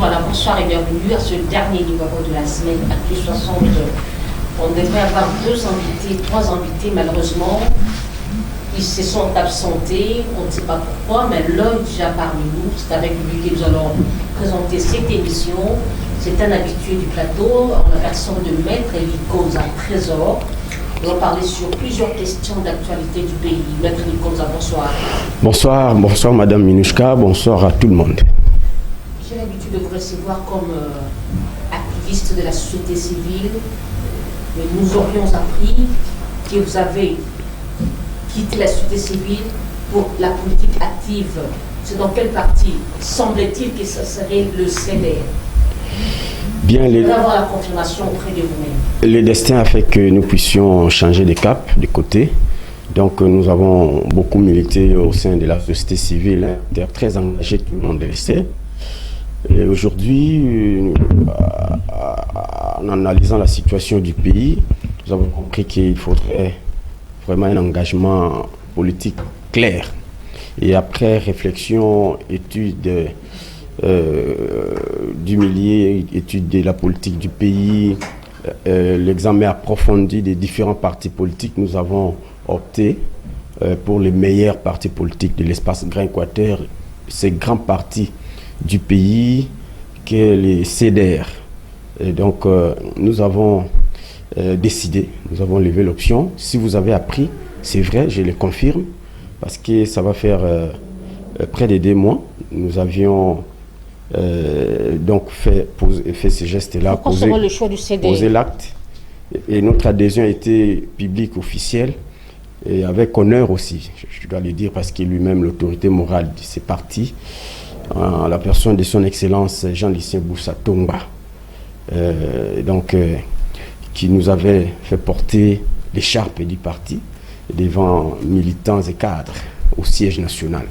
Voilà, bonsoir et bienvenue à ce dernier numéro de la semaine Actu 60. On devrait avoir trois invités malheureusement. Ils se sont absentés, on ne sait pas pourquoi, mais l'un est déjà parmi nous. C'est avec lui que nous allons présenter cette émission. C'est un habitué du plateau, en la personne de Maître Likonza Trésor. Nous allons parler sur plusieurs questions d'actualité du pays. Maître Likonza, bonsoir. Bonsoir Madame Minushka, bonsoir à tout le monde. J'ai l'habitude de vous recevoir comme activiste de la société civile. Mais nous aurions appris que vous avez quitté la société civile pour la politique active. C'est dans quel parti semble-t-il que ce serait le CDR? Bien, vous allez avoir la confirmation auprès de vous-même. Le destin a fait que nous puissions changer de cap, de côté. Donc nous avons beaucoup milité au sein de la société civile, très engagé, tout le monde le sait. Et aujourd'hui, en analysant la situation du pays, nous avons compris qu'il faudrait vraiment un engagement politique clair. Et après réflexion, étude du milieu, étude de la politique du pays, l'examen approfondi des différents partis politiques, nous avons opté pour les meilleurs partis politiques de l'espace Grand Équateur, ces grands partis du pays que les CDR. Et donc nous avons décidé, nous avons levé l'option. Si vous avez appris, c'est vrai, je le confirme, parce que ça va faire près de 2 mois. Nous avions donc fait ce geste-là, poser l'acte. Et notre adhésion a été publique, officielle, et avec honneur aussi, je dois le dire, parce qu'il est lui-même l'autorité morale de ces partis, la personne de son Excellence Jean-Lucien Boussa Tomba, qui nous avait fait porter l'écharpe du parti devant militants et cadres au siège national.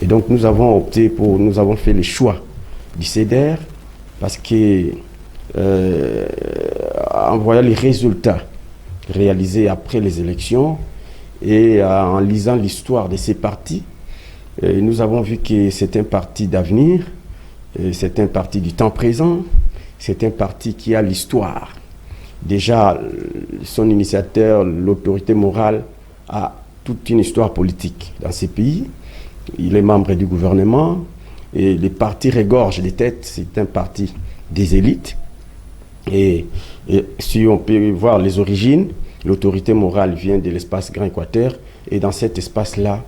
Et donc nous avons fait le choix du CDR parce que en voyant les résultats réalisés après les élections et en lisant l'histoire de ces partis, nous avons vu que c'est un parti d'avenir, c'est un parti du temps présent, c'est un parti qui a l'histoire. Déjà, son initiateur, l'autorité morale, a toute une histoire politique dans ces pays. Il est membre du gouvernement et les partis regorgent des têtes. C'est un parti des élites. Et si on peut voir les origines, l'autorité morale vient de l'espace Grand Équateur. Et dans cet espace-là,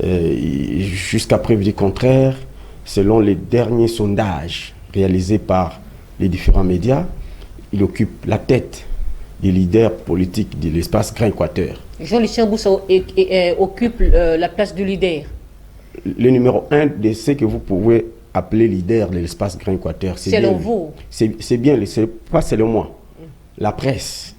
jusqu'à preuve du contraire, selon les derniers sondages réalisés par les différents médias, il occupe la tête des leaders politiques de l'espace Grand Équateur. Jean-Lucien Boussa occupe la place du leader. Le numéro 1 de ce que vous pouvez appeler leader de l'espace Grand Équateur. Selon vous? C'est bien, c'est pas selon moi. La presse.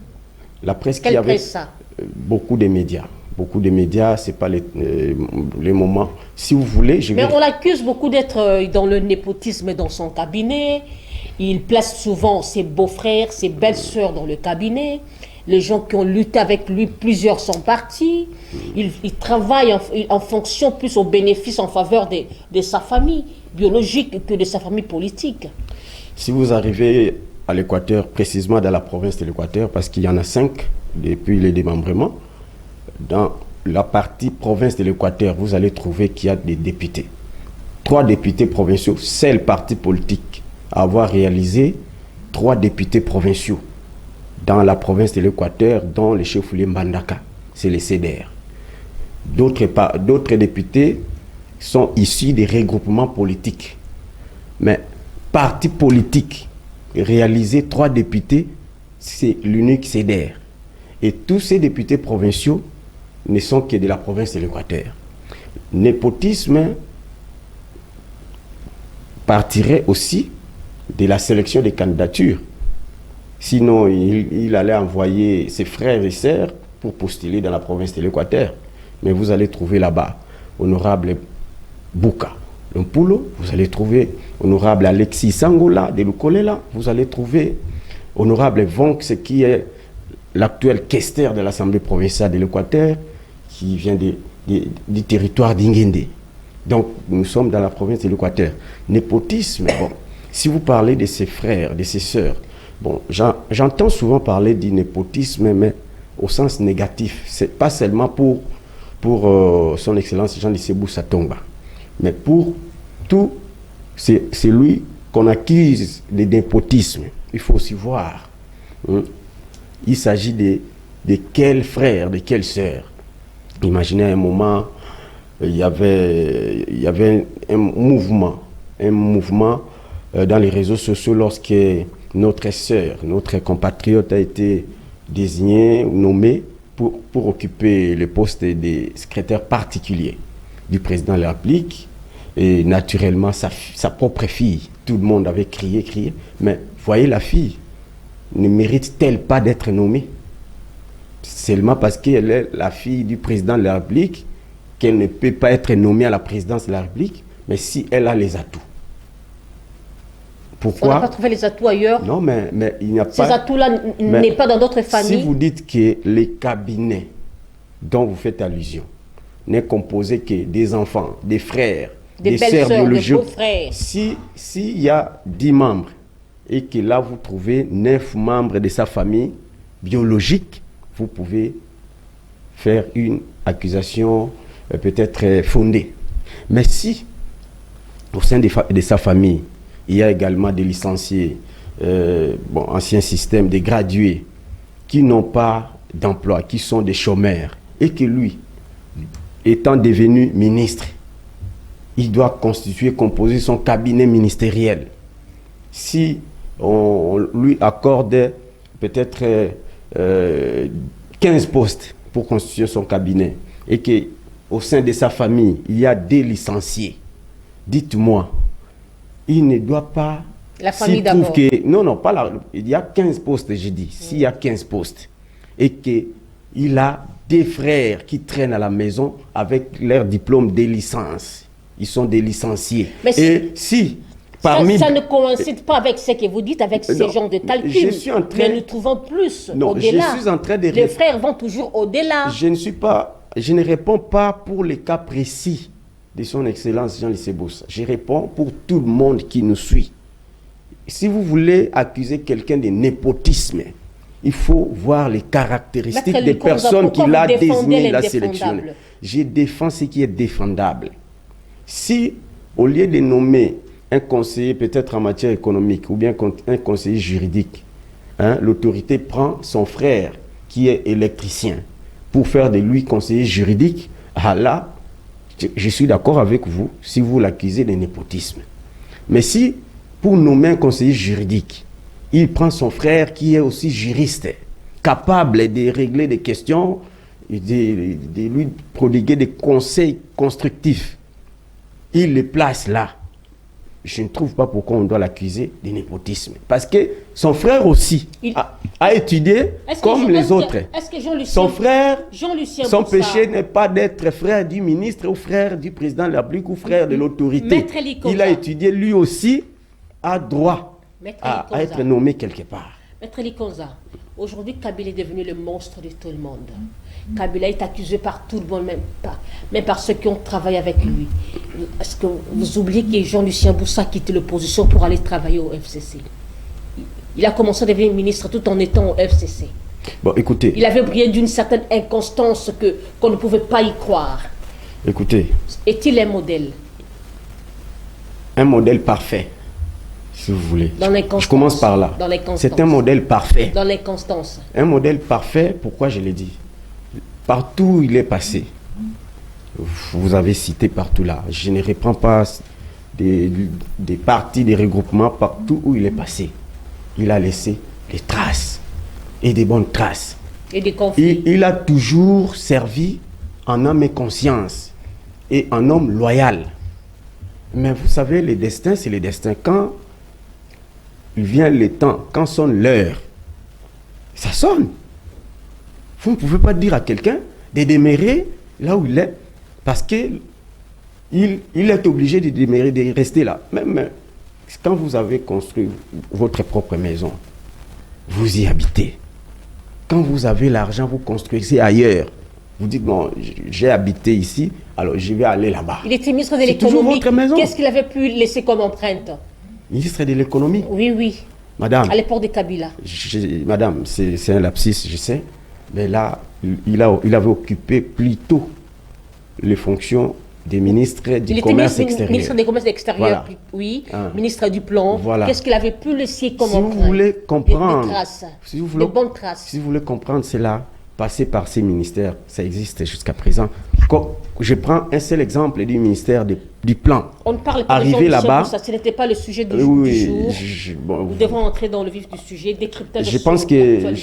La presse Quelle qui avait presse, ça? beaucoup de médias. Beaucoup de médias, c'est pas les moments. Si vous voulez, Mais on l'accuse beaucoup d'être dans le népotisme dans son cabinet. Il place souvent ses beaux-frères, ses belles-sœurs dans le cabinet. Les gens qui ont lutté avec lui, plusieurs sont partis. Il travaille en fonction plus au bénéfice en faveur de sa famille biologique que de sa famille politique. Si vous arrivez à l'Équateur, précisément dans la province de l'Équateur, parce qu'il y en a 5 depuis le démembrement, dans la partie province de l'Équateur, vous allez trouver qu'il y a des députés. 3 députés provinciaux, c'est le parti politique à avoir réalisé 3 députés provinciaux dans la province de l'Équateur, dont le chef-lieu Mbandaka, c'est le CDR. D'autres députés sont issus des regroupements politiques. Mais parti politique, réaliser 3 députés, c'est l'unique CDR. Et tous ces députés provinciaux ne sont que de la province de l'Équateur. Népotisme partirait aussi de la sélection des candidatures. Sinon, il allait envoyer ses frères et sœurs pour postuler dans la province de l'Équateur. Mais vous allez trouver là-bas honorable Bouka Lompulo, vous allez trouver honorable Alexis Sangola de Lukolela, vous allez trouver honorable Vonx qui est l'actuel questeur de l'Assemblée provinciale de l'Équateur, qui vient du territoire d'Ingende. Donc, nous sommes dans la province de l'Équateur. Népotisme, bon, Si vous parlez de ses frères, de ses sœurs, bon, j'entends souvent parler du népotisme, mais au sens négatif. C'est pas seulement pour son Excellence Jean-Lycée Boussa Tongba, mais pour tout, c'est lui qu'on accuse de népotisme. Il faut aussi voir. Il s'agit de quels frères, de quelles sœurs. Imaginez un moment, il y avait un mouvement dans les réseaux sociaux lorsque notre sœur, notre compatriote a été désignée ou nommée pour occuper le poste de secrétaire particulier du président de la République. Et naturellement, sa propre fille, tout le monde avait crié. Mais voyez, la fille ne mérite-t-elle pas d'être nommée? Seulement parce qu'elle est la fille du président de la République, qu'elle ne peut pas être nommée à la présidence de la République, mais si elle a les atouts. Pourquoi? On n'a pas trouvé les atouts ailleurs. Non, mais il n'y a pas... Ces atouts-là n'est pas dans d'autres familles. Si vous dites que les cabinets dont vous faites allusion n'est composé que des enfants, des frères, des sœurs biologiques, des beaux-frères. S'il y a 10 membres et que là vous trouvez 9 membres de sa famille biologique, vous pouvez faire une accusation peut-être fondée. Mais si au sein de sa famille, il y a également des licenciés, ancien système, des gradués qui n'ont pas d'emploi, qui sont des chômeurs, et que lui, étant devenu ministre, il doit composer son cabinet ministériel. Si on lui accorde peut-être 15 postes pour constituer son cabinet, et qu'au sein de sa famille, il y a des licenciés, dites-moi, il ne doit pas... La famille d'abord. Non, pas là. Il y a 15 postes, j'ai dit. S'il y a 15 postes, et qu'il a des frères qui traînent à la maison avec leur diplôme de licence, ils sont des licenciés. Mais et si... Parmi... Ça ne coïncide pas avec ce que vous dites, avec ces genres de calculs. Mais nous trouvons plus au-delà. Je suis en train de... Les frères vont toujours au-delà. Je ne réponds pas pour les cas précis de son Excellence Jean-Lycée Boussa. Je réponds pour tout le monde qui nous suit. Si vous voulez accuser quelqu'un de népotisme, il faut voir les caractéristiques des personnes qu'il a désignées, l'a sélectionné. Je défends ce qui est défendable. Si, au lieu de nommer un conseiller peut-être en matière économique ou bien un conseiller juridique, l'autorité prend son frère qui est électricien pour faire de lui conseiller juridique, là, je suis d'accord avec vous si vous l'accusez de népotisme. Mais si, pour nommer un conseiller juridique, il prend son frère qui est aussi juriste, capable de régler des questions, et de lui prodiguer des conseils constructifs, il le place là. Je ne trouve pas pourquoi on doit l'accuser de népotisme. Parce que son frère aussi a étudié comme les autres. Son frère, son péché n'est pas d'être frère du ministre ou frère du président de la République ou frère de l'autorité. Il a étudié lui aussi, a droit à être nommé quelque part. Maître Likonza, aujourd'hui Kabila est devenu le monstre de tout le monde. Kabila est accusé par tout le monde, même par ceux qui ont travaillé avec lui. Est-ce que vous oubliez que Jean-Lucien Boussa a quitté l'opposition pour aller travailler au FCC? Il a commencé à devenir ministre tout en étant au FCC. Bon, écoutez. Il avait brillé d'une certaine inconstance qu'on ne pouvait pas y croire. Écoutez. Est-il un modèle? Un modèle parfait, si vous voulez. Dans l'inconstance. Je commence par là. C'est un modèle parfait. Dans l'inconstance. Un modèle parfait, pourquoi je l'ai dit? Partout où il est passé, vous avez cité partout là, je ne reprends pas des partis, des regroupements, partout où il est passé, il a laissé des traces, et des bonnes traces. Et des conflits. Il a toujours servi en âme et conscience, et en homme loyal. Mais vous savez, le destin, c'est le destin. Quand il vient le temps, quand sonne l'heure, ça sonne. Vous ne pouvez pas dire à quelqu'un de demeurer là où il est, parce qu'il est obligé de demeurer, de rester là. Même quand vous avez construit votre propre maison, vous y habitez. Quand vous avez l'argent, vous construisez ailleurs. Vous dites, bon, j'ai habité ici, alors je vais aller là-bas. Il était ministre de l'économie. Qu'est-ce qu'il avait pu laisser comme empreinte? Ministre de l'économie. Oui, oui. Madame. À l'époque de Kabila. Madame, c'est un lapsus, je sais. Mais là, il avait occupé plutôt les fonctions des ministres du commerce extérieur. Ministre du commerce extérieur, voilà. Oui. Ministre du plan. Voilà. Qu'est-ce qu'il avait pu laisser comme empreinte? Si vous voulez comprendre, des traces, si vous voulez, de bonnes traces. Si vous voulez comprendre cela, passer par ces ministères, ça existe jusqu'à présent. Je prends un seul exemple du ministère du plan. On ne parle pas de là-bas. Ce n'était pas le sujet du jour. Nous devons entrer dans le vif du sujet, décryptage. Je pense que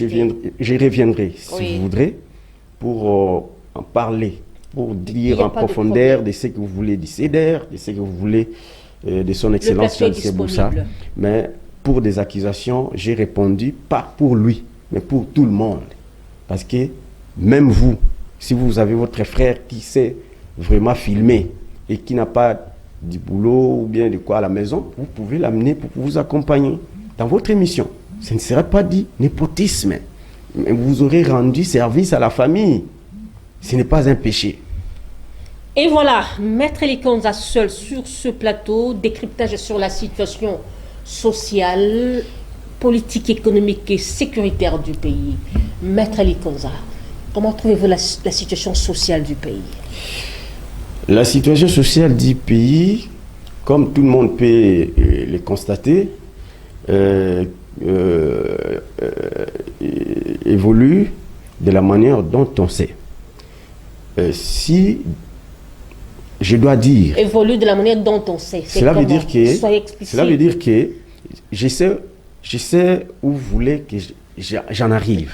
j'y reviendrai, si vous voudrez, pour en parler, pour dire en profondeur de ce que vous voulez du CEDER, de ce que vous voulez de son Excellence Jean-Lucien Boussa. Mais pour des accusations, j'ai répondu, pas pour lui, mais pour tout le monde. Parce que même vous, si vous avez votre frère qui sait vraiment filmer et qui n'a pas du boulot ou bien de quoi à la maison, vous pouvez l'amener pour vous accompagner dans votre émission. Ce ne serait pas dit népotisme. Mais vous aurez rendu service à la famille. Ce n'est pas un péché. Et voilà, Maître Likonza seul sur ce plateau, décryptage sur la situation sociale, politique, économique et sécuritaire du pays. Maître Likonza, comment trouvez-vous la situation sociale du pays? La situation sociale du pays, comme tout le monde peut le constater, évolue de la manière dont on sait. Si je dois dire... Évolue de la manière dont on sait. Cela veut dire que je sais où vous voulez que j'en arrive.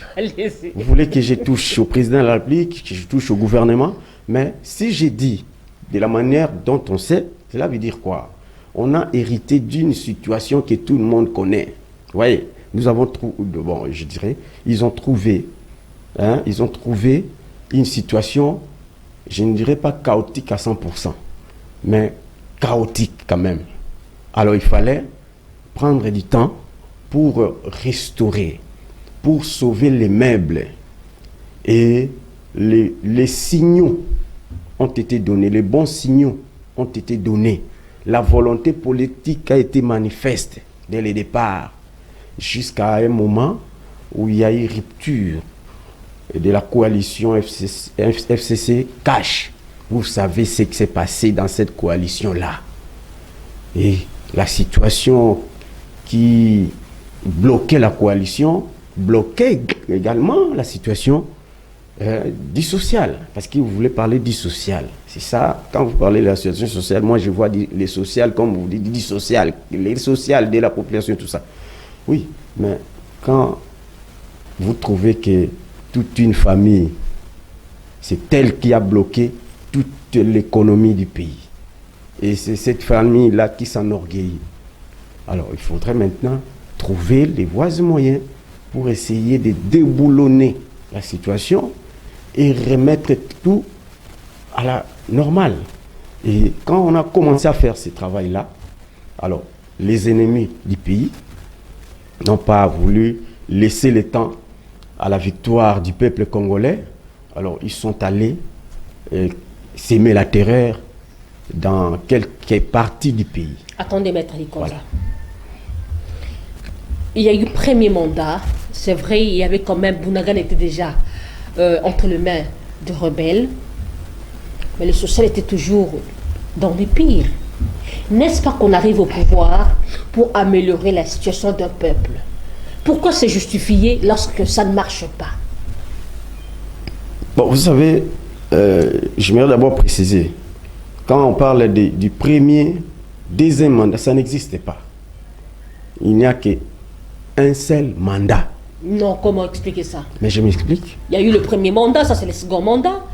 Vous voulez que je touche au président de la République, que je touche au gouvernement, mais si j'ai dit de la manière dont on sait, cela veut dire quoi? On a hérité d'une situation que tout le monde connaît. Vous voyez, nous avons trouvé, bon, je dirais, ils ont trouvé une situation, je ne dirais pas chaotique à 100%, mais chaotique quand même. Alors il fallait prendre du temps pour restaurer, pour sauver les meubles. Et les signaux ont été donnés, les bons signaux ont été donnés. La volonté politique a été manifeste dès le départ, jusqu'à un moment où il y a eu rupture de la coalition FCC cash. Vous savez ce qui s'est passé dans cette coalition-là. Et la situation qui bloquait la coalition bloquait également la situation du social. Parce que vous voulez parler du social. C'est ça, quand vous parlez de la situation sociale, moi je vois les sociales, comme vous dites, du social, les sociales de la population, tout ça. Oui, mais quand vous trouvez que toute une famille, c'est elle qui a bloqué toute l'économie du pays. Et c'est cette famille-là qui s'enorgueillit. Alors, il faudrait maintenant trouver les voies et moyens pour essayer de déboulonner la situation et remettre tout à la normale. Et quand on a commencé à faire ce travail-là, alors, les ennemis du pays n'ont pas voulu laisser le temps à la victoire du peuple congolais. Alors, ils sont allés s'aimer la terreur dans quelques parties du pays. Attendez, Maître Likonza. Voilà. Il y a eu premier mandat. C'est vrai, il y avait quand même... Bounagan était déjà entre les mains de rebelles. Mais le social était toujours dans le pire. N'est-ce pas qu'on arrive au pouvoir pour améliorer la situation d'un peuple? Pourquoi c'est justifié lorsque ça ne marche pas? Bon, vous savez, j'aimerais d'abord préciser, quand on parle du premier, deuxième mandat, ça n'existe pas. Il n'y a qu'un seul mandat. Non, comment expliquer ça? Mais je m'explique. Il y a eu le premier mandat, ça c'est le second mandat.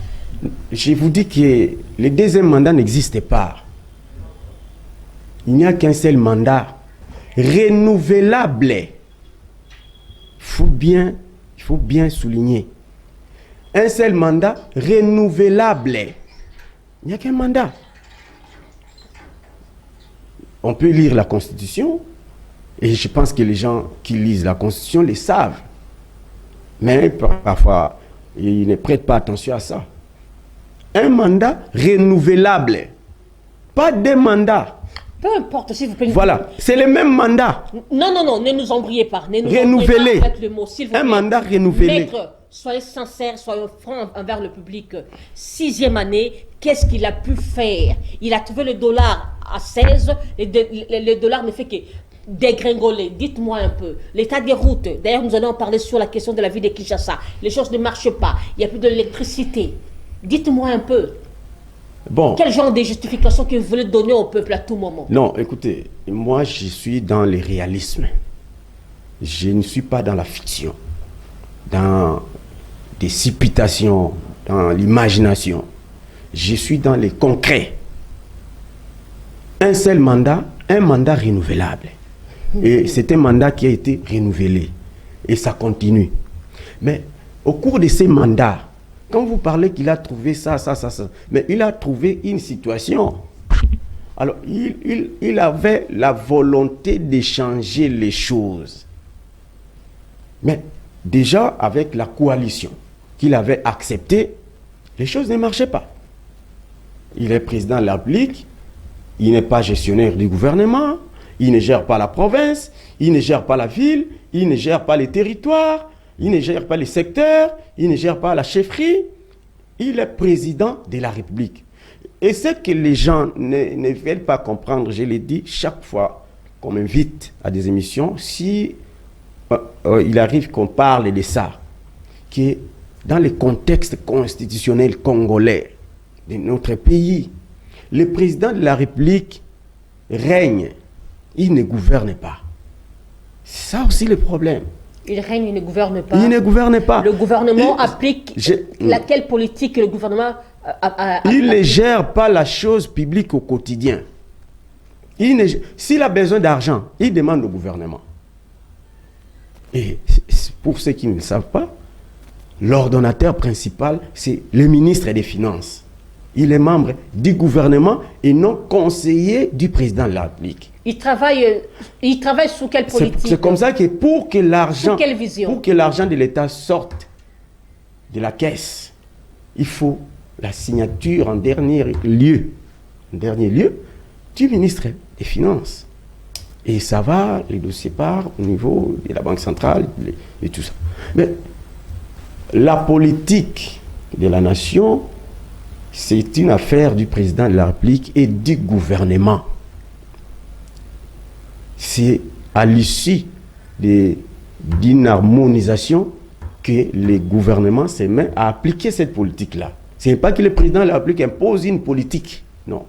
Je vous dis que le deuxième mandat n'existe pas. Il n'y a qu'un seul mandat renouvelable. Il faut bien souligner. Un seul mandat renouvelable. Il n'y a qu'un mandat. On peut lire la Constitution, et je pense que les gens qui lisent la Constitution le savent. Mais parfois, ils ne prêtent pas attention à ça. Un mandat renouvelable. Pas deux mandats. Peu importe, s'il vous plaît. Voilà, c'est le même mandat. Non, non, non, ne nous embrouillez pas. Ne nous Renouvelé. embrouillez pas avec le mot, s'il vous plaît. Un mandat renouvelé. Maître, soyez sincères, soyez francs envers le public. 6e année, qu'est-ce qu'il a pu faire? Il a trouvé le dollar à 16, le dollar ne fait que dégringoler. Dites-moi un peu. L'état des routes, d'ailleurs nous allons en parler sur la question de la vie de Kinshasa. Les choses ne marchent pas, il n'y a plus d'électricité. Dites-moi un peu. Bon. Quel genre de justification que vous voulez donner au peuple à tout moment? Non, écoutez, moi je suis dans le réalisme. Je ne suis pas dans la fiction, dans des supputations, dans l'imagination. Je suis dans les concrets. Un seul mandat, un mandat renouvelable. Et c'est un mandat qui a été renouvelé. Et ça continue. Mais au cours de ces mandats, quand vous parlez qu'il a trouvé ça, mais il a trouvé une situation. Alors, il avait la volonté de changer les choses. Mais déjà, avec la coalition qu'il avait acceptée, les choses ne marchaient pas. Il est président de la République, il n'est pas gestionnaire du gouvernement, il ne gère pas la province, il ne gère pas la ville, il ne gère pas les territoires, il ne gère pas les secteurs, il ne gère pas la chefferie. Il est président de la République. Et ce que les gens ne veulent pas comprendre, je l'ai dit chaque fois qu'on m'invite à des émissions, si il arrive qu'on parle de ça, que dans le contexte constitutionnel congolais de notre pays, le président de la République règne, il ne gouverne pas. C'est ça aussi le problème. Il règne, il ne gouverne pas. Il ne gouverne pas. Le gouvernement applique laquelle politique le gouvernement il ne gère pas la chose publique au quotidien. S'il a besoin d'argent, il demande au gouvernement. Et pour ceux qui ne le savent pas, l'ordonnateur principal, c'est le ministre des Finances. Il est membre du gouvernement et non conseiller du président de la République. Il travaille sous quelle politique? C'est comme ça que pour que l'argent de l'État sorte de la caisse, il faut la signature en dernier lieu du ministre des Finances. Et ça va, les dossiers partent au niveau de la Banque centrale et tout ça. Mais la politique de la nation, c'est une affaire du président de la République et du gouvernement. C'est à l'issue d'une harmonisation que le gouvernement se met à appliquer cette politique-là. Ce n'est pas que le président de la République impose une politique. Non.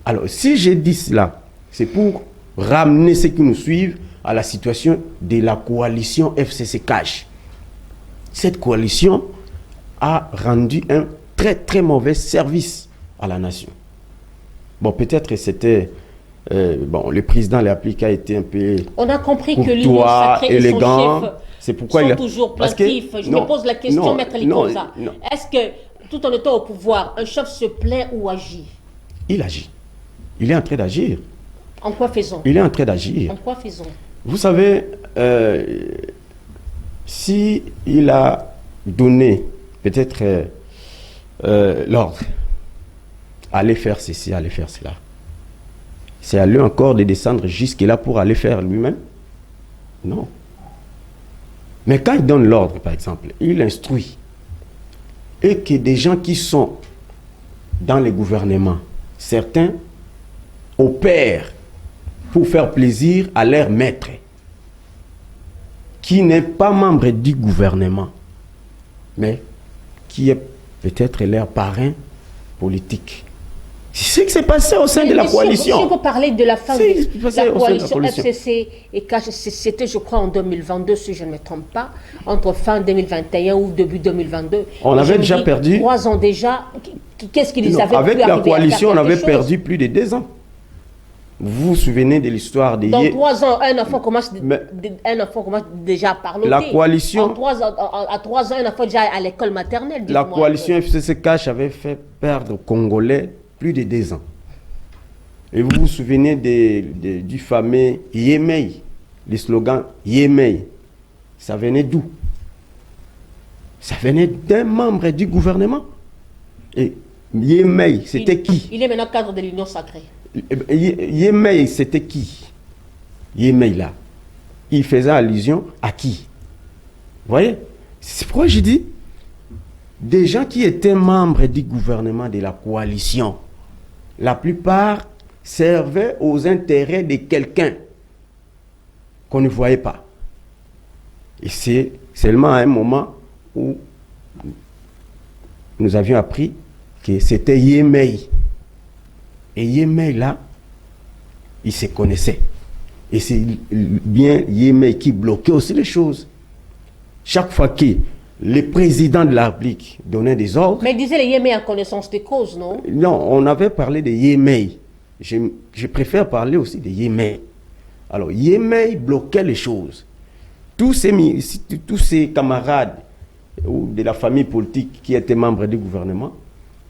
Alors, si je dis cela, c'est pour ramener ceux qui nous suivent à la situation de la coalition FCC Cash. Cette coalition a rendu un très très mauvais service à la nation. Bon, peut-être que c'était... le président de la République a été un peu... On a compris que l'Union sacrée et son chef c'est pourquoi sont toujours plaintifs. Je me pose la question, Maître Likonza. Est-ce que, tout en étant au pouvoir, un chef se plaint ou agit? Il agit. Il est en train d'agir. En quoi faisons? Il est en train d'agir. En quoi faisons? Vous savez, si il a donné peut-être l'ordre, aller faire ceci, aller faire cela, c'est à lui encore de descendre jusque-là pour aller faire lui-même? Non. Mais quand il donne l'ordre, par exemple, il instruit, et que des gens qui sont dans les gouvernements, certains opèrent pour faire plaisir à leur maître, qui n'est pas membre du gouvernement, mais qui est peut-être leur parrain politique. C'est ce qui s'est passé au sein de la coalition. Si vous parlez de la fin de la coalition FCC et Cash, c'était je crois en 2022, si je ne me trompe pas, entre fin 2021 ou début 2022. On avait déjà perdu. 3 ans déjà. Qu'est-ce qu'ils avaient avec la coalition, on avait perdu plus de 2 ans. Vous vous souvenez de l'histoire des... Dans 3 ans, un enfant commence déjà à parler. La coalition... À 3 ans, un enfant déjà à l'école maternelle. La coalition FCC Cash avait fait perdre aux Congolais plus de 2 ans. Et vous vous souvenez du fameux Yémei, le slogan Yémei. Ça venait d'où? Ça venait d'un membre du gouvernement. Et Yémei, c'était qui? Il est maintenant cadre de l'Union sacrée. Yemei, c'était qui? Yemei, là. Il faisait allusion à qui? Vous voyez? C'est pourquoi je dis, des gens qui étaient membres du gouvernement de la coalition, la plupart servaient aux intérêts de quelqu'un qu'on ne voyait pas. Et c'est seulement à un moment où nous avions appris que c'était Yemei. Et Yemei, là, il se connaissait. Et c'est bien Yemei qui bloquait aussi les choses. Chaque fois que le président de la République donnait des ordres... Mais il disait les Yémei en connaissance des causes, non? Non, on avait parlé de Yemei. Je préfère parler aussi de Yemei. Alors, Yemei bloquait les choses. Tous ces camarades ou de la famille politique qui étaient membres du gouvernement,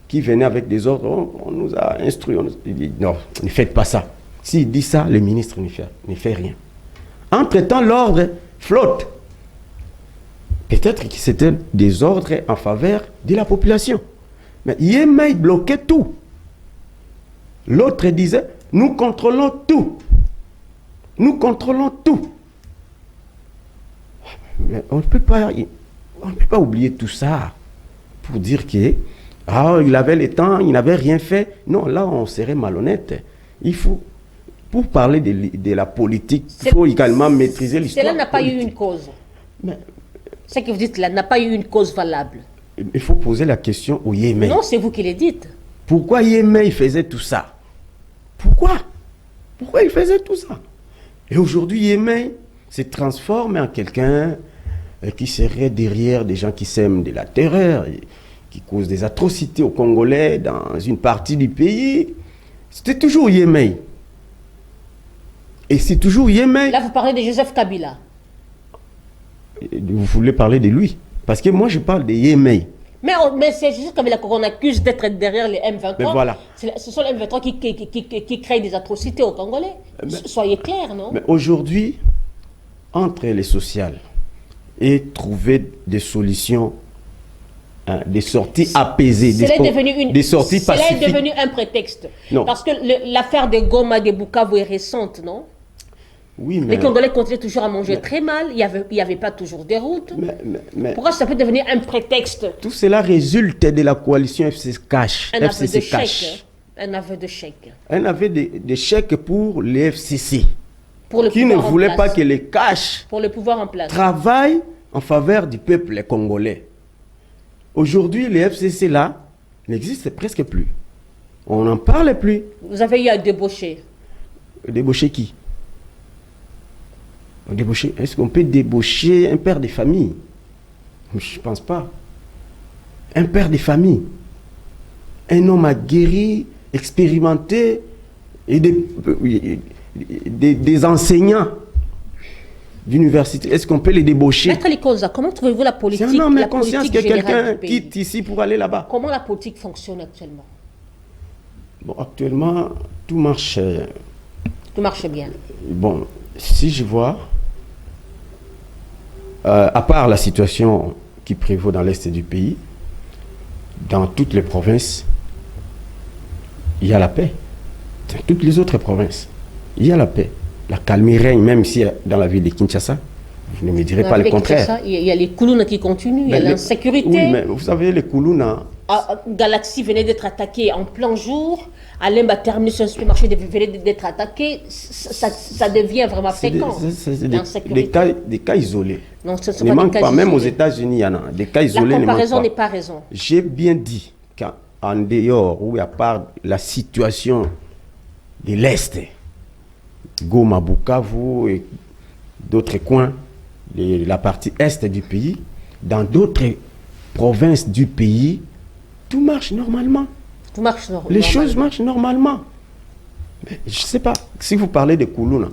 qui venaient avec des ordres, on nous a instruits, on nous a dit non, ne faites pas ça. S'il dit ça, le ministre ne fait rien. Entre-temps, l'ordre flotte. Peut-être que c'était des ordres en faveur de la population. Mais Yemei bloquait tout. L'autre disait, nous contrôlons tout. Nous contrôlons tout. Mais on ne peut pas oublier tout ça pour dire que il avait le temps, il n'avait rien fait. Non, là, on serait malhonnête. Il faut, pour parler de la politique, il faut également maîtriser l'histoire. Cela n'a pas eu une cause. Mais, ce que vous dites là n'a pas eu une cause valable. Il faut poser la question au Yemei. Non, c'est vous qui le dites. Pourquoi Yemei faisait tout ça? Pourquoi il faisait tout ça? Et aujourd'hui, Yemei se transforme en quelqu'un qui serait derrière des gens qui sèment de la terreur, qui causent des atrocités aux Congolais dans une partie du pays. C'était toujours Yemei. Et c'est toujours Yemei. Là, vous parlez de Joseph Kabila. Vous voulez parler de lui? Parce que moi, je parle de Yemei. Mais c'est Joseph Kabila qu'on accuse d'être derrière les M23. Mais voilà. Ce sont les M23 qui créent des atrocités aux Congolais. Soyez clairs, non? Mais aujourd'hui, entre les sociales et trouver des solutions, des sorties apaisées, des sorties pacifiques. Cela est devenu un prétexte. Non. Parce que l'affaire de Goma, de Bukavu est récente, non? Oui, mais... Les Congolais continuaient toujours à manger très mal, il n'y avait pas toujours des routes. Mais pourquoi ça peut devenir un prétexte? Tout cela résulte de la coalition FCC Cash. Un aveu de chèque. Un aveu de chèque. Un aveu de chèque pour les FCC. Pour le qui ne voulait pas que les Cash pour le pouvoir en place travaillent en faveur du peuple congolais. Aujourd'hui, les FCC là n'existent presque plus. On n'en parle plus. Vous avez eu à débaucher. Débaucher qui? Débaucher, est-ce qu'on peut débaucher un père de famille? Je ne pense pas. Un père de famille. Un homme aguerri, expérimenté, et des enseignants d'université. Est-ce qu'on peut les débaucher? Maître Likoza, comment trouvez-vous la politique? C'est un homme de conscience que quelqu'un quitte ici pour aller là-bas. Comment la politique fonctionne actuellement? Bon, actuellement, tout marche. Tout marche bien. Bon, si je vois... à part la situation qui prévaut dans l'est du pays, dans toutes les provinces, il y a la paix. Dans toutes les autres provinces, il y a la paix. La calmie règne, même ici dans la ville de Kinshasa. Vous ne me direz pas le contraire. Il y a les Koulouna qui continuent, il y a l'insécurité. Oui, mais vous savez, les Koulouna... Galaxy venait d'être attaqué en plein jour. Alemba Terminus, un supermarché venait d'être attaqué. Ça devient vraiment fréquent. C'est des cas isolés. Non, ce sont ne pas manque des cas pas, même aux isolés. États-Unis, il y en a. Des cas isolés. La comparaison n'est n'est pas raison. J'ai bien dit qu'en dehors, ou à part la situation de l'Est, Goma, Bukavu et d'autres coins, la partie Est du pays, dans d'autres provinces du pays, tout marche normalement. Tout marche normalement. Les choses marchent normalement. Mais je ne sais pas, si vous parlez de Koulouna,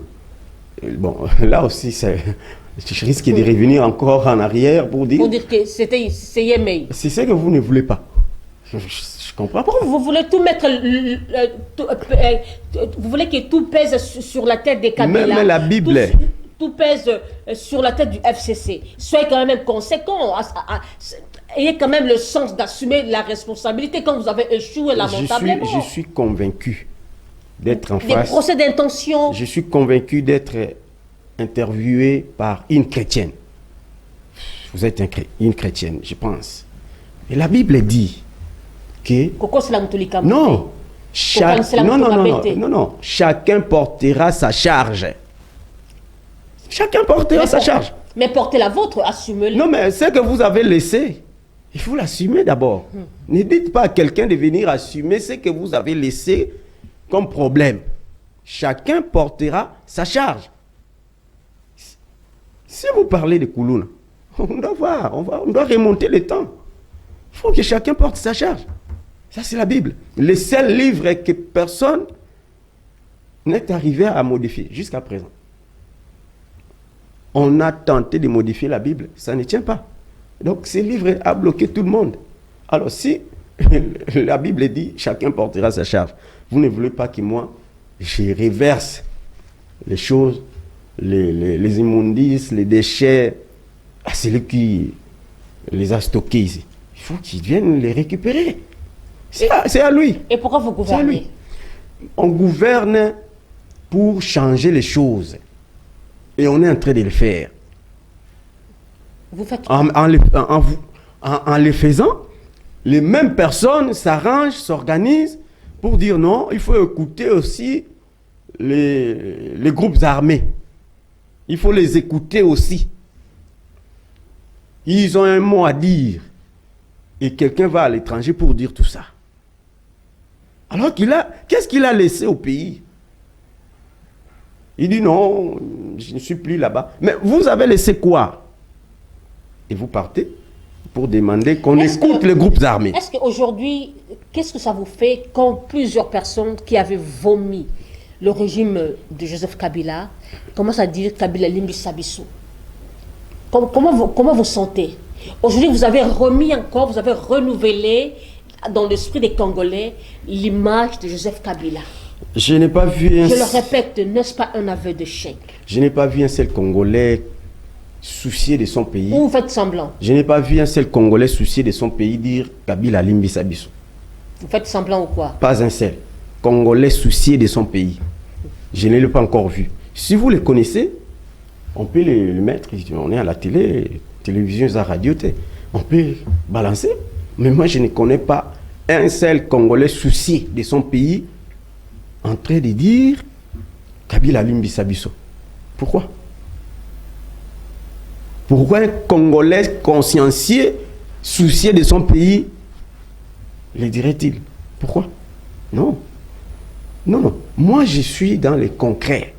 bon, là aussi, je risque de revenir encore en arrière pour dire... Pour dire que c'est Yemei. C'est ce que vous ne voulez pas. Je comprends pas. Pourquoi vous voulez tout mettre... vous voulez que tout pèse sur la tête des Kabila. Même la Bible... Tout pèse sur la tête du FCC. Soyez quand même conséquents. Ayez quand même le sens d'assumer la responsabilité quand vous avez échoué lamentablement. Je suis convaincu d'être en Des face. procès d'intention. Je suis convaincu d'être interviewé par une chrétienne. Vous êtes une chrétienne, je pense. Et la Bible dit que... Koko c'est la mutulika. Non, non. Chacun portera sa charge. Chacun portera sa charge. Mais portez la vôtre, assumez-le. Non, mais ce que vous avez laissé, il faut l'assumer d'abord. Ne dites pas à quelqu'un de venir assumer ce que vous avez laissé comme problème. Chacun portera sa charge. Si vous parlez de Koulouna, on doit voir, on doit remonter le temps. Il faut que chacun porte sa charge. Ça, c'est la Bible. Le seul livre que personne n'est arrivé à modifier jusqu'à présent. On a tenté de modifier la Bible, ça ne tient pas. Donc, ce livre a bloqué tout le monde. Alors, si la Bible dit chacun portera sa charge, vous ne voulez pas que moi, je reverse les choses, les immondices, les déchets à celui qui les a stockés ici. Il faut qu'il vienne les récupérer. C'est à lui. Et pourquoi vous gouvernez? On gouverne pour changer les choses. Et on est en train de le faire. Vous faites En le faisant, les mêmes personnes s'arrangent, s'organisent pour dire non, il faut écouter aussi les groupes armés. Il faut les écouter aussi. Ils ont un mot à dire. Et quelqu'un va à l'étranger pour dire tout ça. Alors qu'est-ce qu'il a laissé au pays? Il dit non, je ne suis plus là-bas. Mais vous avez laissé quoi? Et vous partez pour demander qu'on écoute les groupes armés. Est-ce qu'aujourd'hui, qu'est-ce que ça vous fait quand plusieurs personnes qui avaient vomi le régime de Joseph Kabila commencent à dire Kabila Limbi Sabiso? Comment vous sentez? Aujourd'hui, vous avez renouvelé dans l'esprit des Congolais l'image de Joseph Kabila. Je n'ai pas vu Je le répète, n'est-ce pas un aveu d'échec? Je n'ai pas vu un seul Congolais soucié de son pays. Ou vous faites semblant? Je n'ai pas vu un seul Congolais soucié de son pays dire Kabila Limbi Sabiso. Vous faites semblant ou quoi? Pas un seul Congolais soucié de son pays. Je ne l'ai pas encore vu. Si vous les connaissez, on peut le mettre. On est à la télé, télévision, à radio, on peut balancer. Mais moi, je ne connais pas un seul Congolais soucié de son pays en train de dire Kabila Limbi Sabiso. Pourquoi? Pourquoi un Congolais consciencieux, soucié de son pays, le dirait-il? Pourquoi? Non. Non. Moi, je suis dans le concret.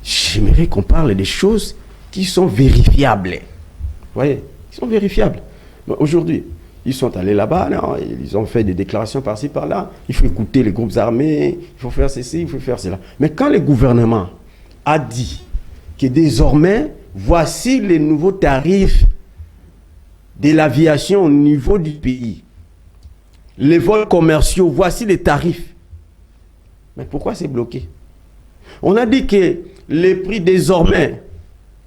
J'aimerais qu'on parle des choses qui sont vérifiables. Vous voyez? Qui sont vérifiables. Aujourd'hui, ils sont allés là-bas, ils ont fait des déclarations par-ci, par-là. Il faut écouter les groupes armés, il faut faire ceci, il faut faire cela. Mais quand le gouvernement a dit que désormais, voici les nouveaux tarifs de l'aviation au niveau du pays, les vols commerciaux, voici les tarifs. Mais pourquoi c'est bloqué? On a dit que les prix désormais,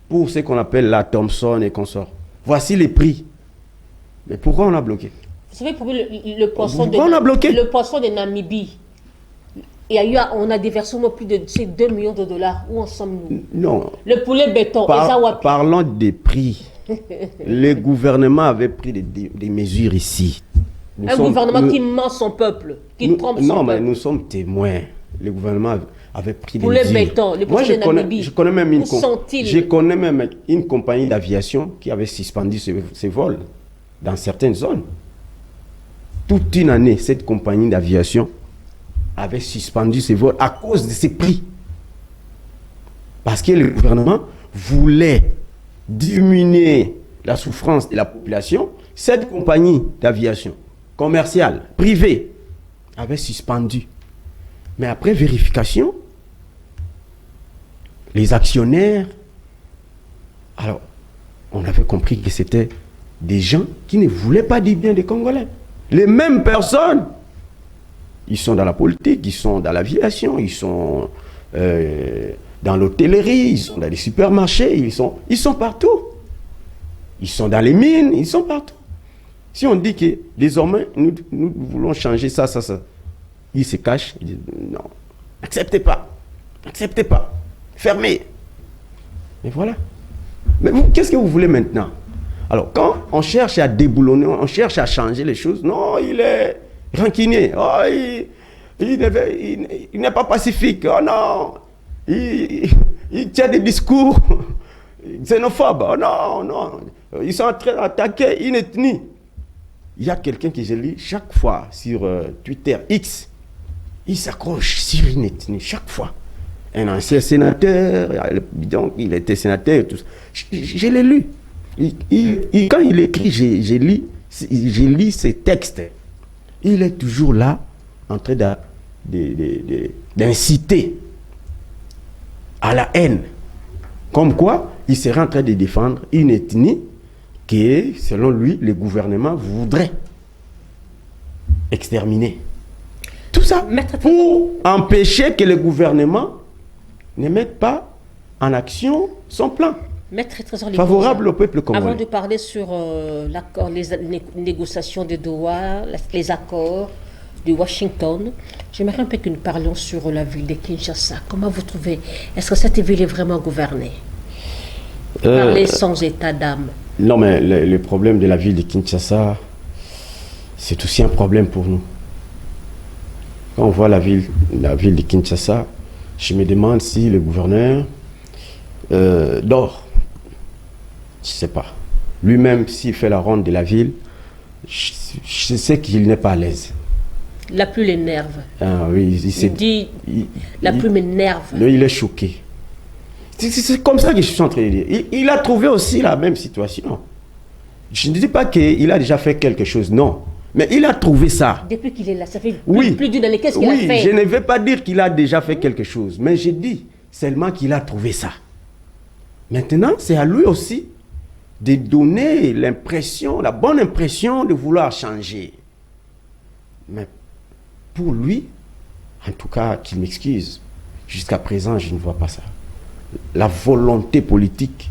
pour ce qu'on appelle la Thomson et consorts, voici les prix. Mais pourquoi on a bloqué? Vous savez, pour le poisson le poisson de Namibie, on a déversé plus de 2 millions de dollars. Où en sommes-nous? Non. Le poulet béton. Parlons des prix. Le gouvernement avait pris des mesures ici. Gouvernement qui ment son peuple, qui trompe son peuple. Non, mais nous sommes témoins. Le gouvernement avait pris des poulet mesures. Béton, le Moi, je connais même une compagnie d'aviation qui avait suspendu ses vols dans certaines zones. Toute une année, cette compagnie d'aviation avait suspendu ses vols à cause de ces prix. Parce que le gouvernement voulait diminuer la souffrance de la population. Cette compagnie d'aviation commerciale, privée, avait suspendu. Mais après vérification, les actionnaires, alors, on avait compris que c'était des gens qui ne voulaient pas du bien des Congolais. Les mêmes personnes, ils sont dans la politique, ils sont dans l'aviation, ils sont dans l'hôtellerie, ils sont dans les supermarchés, ils sont partout. Ils sont dans les mines, ils sont partout. Si on dit que désormais, nous voulons changer ça, il se cache, il dit non, n'acceptez pas, fermez. Et voilà. Mais vous, qu'est-ce que vous voulez maintenant? Alors, quand on cherche à déboulonner, on cherche à changer les choses, non, il est rancunier, oh, il n'est pas pacifique, oh non, il tient des discours xénophobes, oh non, non, ils sont en train d'attaquer une ethnie. Il y a quelqu'un que je lis chaque fois sur Twitter, X, il s'accroche sur une ethnie, chaque fois. Un ancien sénateur, donc il était sénateur et tout ça. Je l'ai lu. Quand il écrit, je lis ses textes. Il est toujours là, en train d'inciter à la haine. Comme quoi, il serait en train de défendre une ethnie que, selon lui, le gouvernement voudrait exterminer. Tout ça pour empêcher que le gouvernement ne mette pas en action son plan. Maître Trésor favorable au peuple congolais. Avant de parler sur l'accord, les négociations de Doha, les accords de Washington, j'aimerais un peu que nous parlions sur la ville de Kinshasa. Comment vous trouvez? Est-ce que cette ville est vraiment gouvernée? Parler sans état d'âme. Non, mais le problème de la ville de Kinshasa, c'est aussi un problème pour nous. Quand on voit la ville de Kinshasa, je me demande si le gouverneur dort. Je ne sais pas. Lui-même, s'il fait la ronde de la ville, je sais qu'il n'est pas à l'aise. La pluie l'énerve. Ah oui, il dit, la pluie m'énerve. Il est choqué. C'est comme ça que je suis en train de dire. Il a trouvé aussi la même situation. Je ne dis pas qu'il a déjà fait quelque chose, non. Mais il a trouvé ça. Depuis qu'il est là, ça fait plus d'une année. Qu'est-ce qu'il a fait? Oui, je ne vais pas dire qu'il a déjà fait quelque chose, mais je dis seulement qu'il a trouvé ça. Maintenant, c'est à lui aussi de donner l'impression, la bonne impression de vouloir changer. Mais pour lui, en tout cas, qu'il m'excuse, jusqu'à présent, je ne vois pas ça. La volonté politique